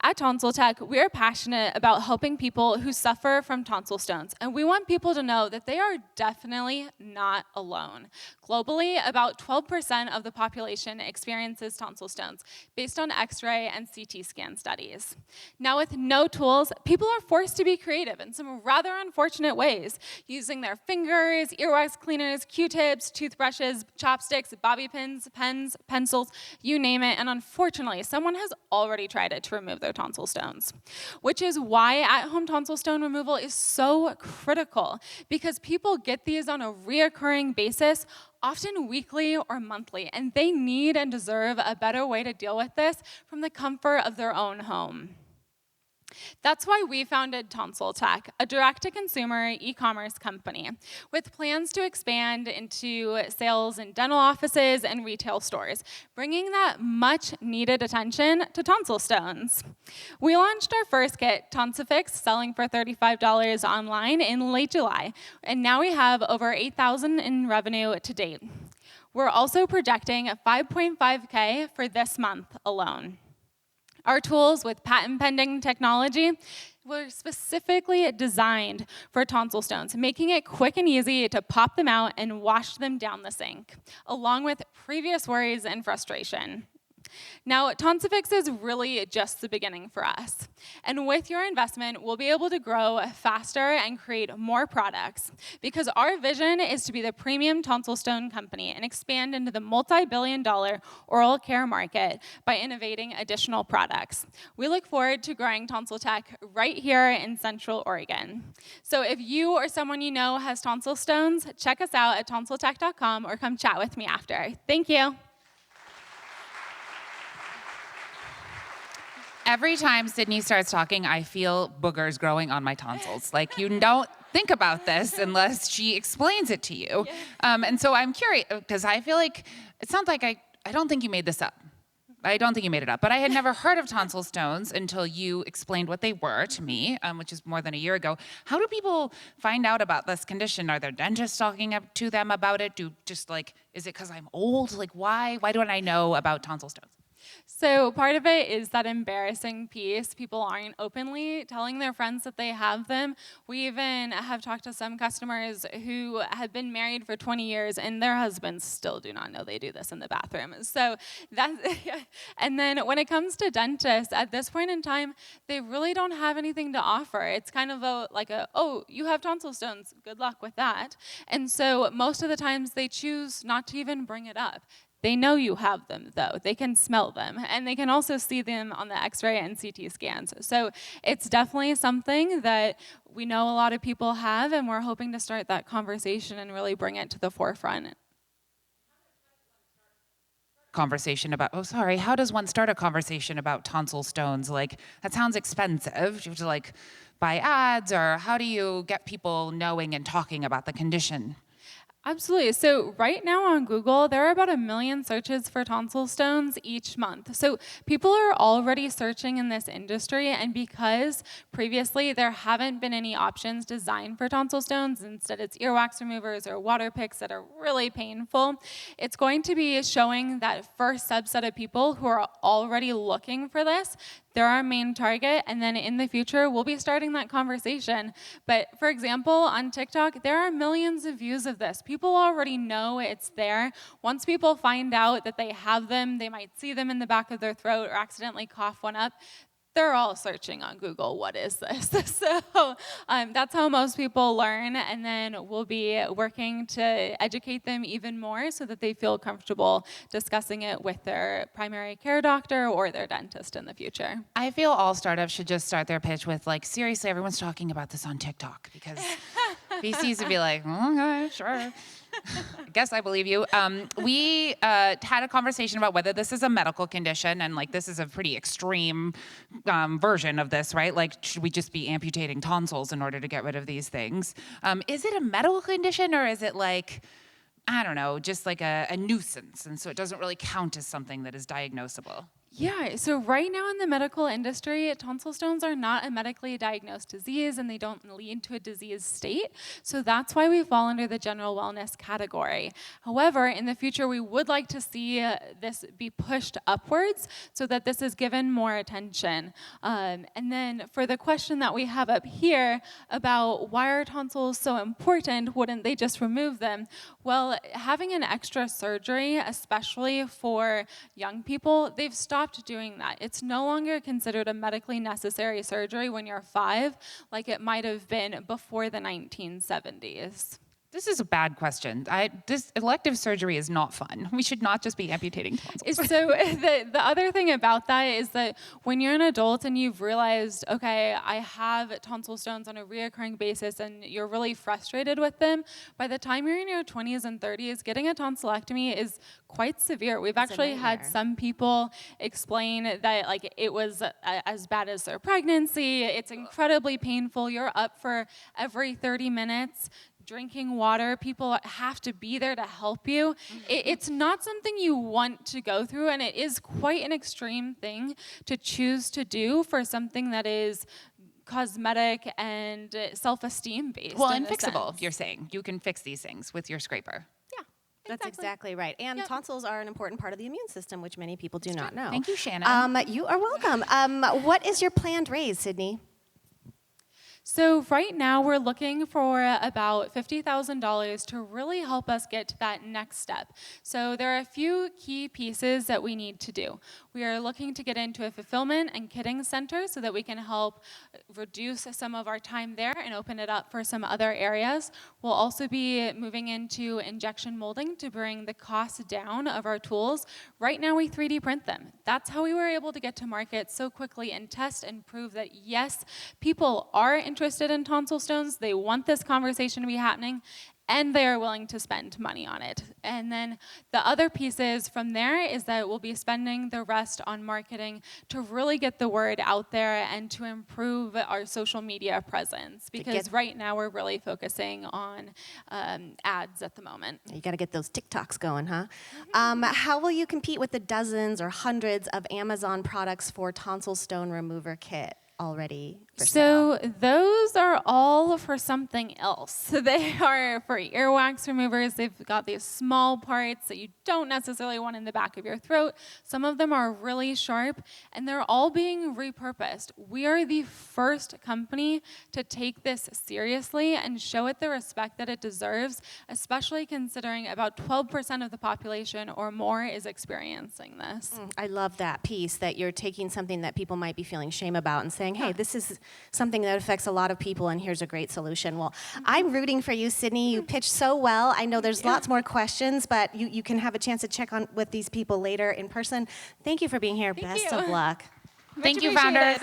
At Tonsil Tech, we are passionate about helping people who suffer from tonsil stones, and we want people to know that they are definitely not alone. Globally, about 12% of the population experiences tonsil stones, based on X-ray and CT scan studies. Now, with no tools, people are forced to be creative in some rather unfortunate ways, using their fingers, earwax cleaners, Q-tips, toothbrushes, chopsticks, bobby pins, pens, pencils, you name it, and unfortunately, someone has already tried it to remove their tonsil stones, which is why at-home tonsil stone removal is so critical, because people get these on a reoccurring basis, often weekly or monthly, and they need and deserve a better way to deal with this from the comfort of their own home. That's why we founded Tonsil Tech, a direct-to-consumer e-commerce company with plans to expand into sales in dental offices and retail stores, bringing that much-needed attention to tonsil stones. We launched our first kit, Tonsifix, selling for $35 online in late July, and now we have over $8,000 in revenue to date. We're also projecting $5.5K for this month alone. Our tools with patent-pending technology were specifically designed for tonsil stones, making it quick and easy to pop them out and wash them down the sink, along with previous worries and frustration. Now, Tonsifix is really just the beginning for us. And with your investment, we'll be able to grow faster and create more products, because our vision is to be the premium tonsil stone company and expand into the multi-billion-dollar oral care market by innovating additional products. We look forward to growing Tonsil Tech right here in Central Oregon. So if you or someone you know has tonsil stones, check us out at tonsiltech.com or come chat with me after. Thank you. Every time Sydney starts talking, I feel boogers growing on my tonsils. Like, you don't think about this unless she explains it to you. And so I'm curious, because I feel like, it sounds like I don't think you made this up. I don't think you made it up, but I had never heard of tonsil stones until you explained what they were to me, which is more than a year ago. How do people find out about this condition? Are there dentists talking to them about it? Is it because I'm old? Like, why? Why don't I know about tonsil stones? So part of it is that embarrassing piece. People aren't openly telling their friends that they have them. We even have talked to some customers who have been married for 20 years and their husbands still do not know they do this in the bathroom. So that's, and then when it comes to dentists, at this point in time, they really don't have anything to offer. It's kind of oh, you have tonsil stones, good luck with that. And so most of the times they choose not to even bring it up. They know you have them, though. They can smell them, and they can also see them on the X-ray and CT scans. So it's definitely something that we know a lot of people have, and we're hoping to start that conversation and really bring it to the forefront. Conversation about, how does one start a conversation about tonsil stones? Like, that sounds expensive. Do you have to buy ads, or how do you get people knowing and talking about the condition? Absolutely. So right now on Google, there are about 1 million searches for tonsil stones each month. So people are already searching in this industry, and because previously there haven't been any options designed for tonsil stones, instead it's earwax removers or water picks that are really painful, it's going to be showing that first subset of people who are already looking for this. They're our main target, and then in the future, we'll be starting that conversation. But for example, on TikTok, there are millions of views of this. People already know it's there. Once people find out that they have them, they might see them in the back of their throat or accidentally cough one up, they're all searching on Google, what is this? So that's how most people learn, and then we'll be working to educate them even more so that they feel comfortable discussing it with their primary care doctor or their dentist in the future. I feel all startups should just start their pitch with, seriously, everyone's talking about this on TikTok, because VCs would be like, okay, sure. I guess I believe you. We had a conversation about whether this is a medical condition, and this is a pretty extreme version of this, right? Should we just be amputating tonsils in order to get rid of these things? Is it a medical condition, or is it I don't know, just a nuisance, and so it doesn't really count as something that is diagnosable? Yeah, so right now in the medical industry, tonsil stones are not a medically diagnosed disease, and they don't lead to a disease state. So that's why we fall under the general wellness category. However, in the future, we would like to see this be pushed upwards so that this is given more attention. And then for the question that we have up here about why are tonsils so important, wouldn't they just remove them? Well, having an extra surgery, especially for young people, they've stopped doing that. It's no longer considered a medically necessary surgery when you're 5, like it might have been before the 1970s. This is a bad question. This elective surgery is not fun. We should not just be amputating tonsils. So the other thing about that is that when you're an adult and you've realized, okay, I have tonsil stones on a reoccurring basis, and you're really frustrated with them, by the time you're in your 20s and 30s, getting a tonsillectomy is quite severe. We've actually had some people explain that it was as bad as their pregnancy. It's incredibly painful. You're up for every 30 minutes. Drinking water, people have to be there to help you. It's not something you want to go through, and it is quite an extreme thing to choose to do for something that is cosmetic and self-esteem based. Well, and fixable, you're saying. You can fix these things with your scraper. Yeah. That's exactly right. And tonsils are an important part of the immune system, which many people do not know. Thank you, Shannon. You are welcome. What is your planned raise, Sydney? So right now we're looking for about $50,000 to really help us get to that next step. So there are a few key pieces that we need to do. We are looking to get into a fulfillment and kitting center so that we can help reduce some of our time there and open it up for some other areas. We'll also be moving into injection molding to bring the cost down of our tools. Right now we 3D print them. That's how we were able to get to market so quickly and test and prove that yes, people are interested interested in tonsil stones, they want this conversation to be happening, and they are willing to spend money on it. And then the other pieces from there is that we'll be spending the rest on marketing to really get the word out there and to improve our social media presence. Because right now we're really focusing on ads at the moment. You got to get those TikToks going, huh? How will you compete with the dozens or hundreds of Amazon products for tonsil stone remover kit already for sale? So those are all for something else. So they are for earwax removers. They've got these small parts that you don't necessarily want in the back of your throat. Some of them are really sharp, and they're all being repurposed. We are the first company to take this seriously and show it the respect that it deserves, especially considering about 12% of the population or more is experiencing this. I love that piece, that you're taking something that people might be feeling shame about and saying, hey, this is something that affects a lot of people, and here's a great solution. Well, I'm rooting for you, Sydney. You pitched so well. I know there's lots more questions, but you can have a chance to check on with these people later in person. Thank you for being here. Best of luck. Thank you, founders.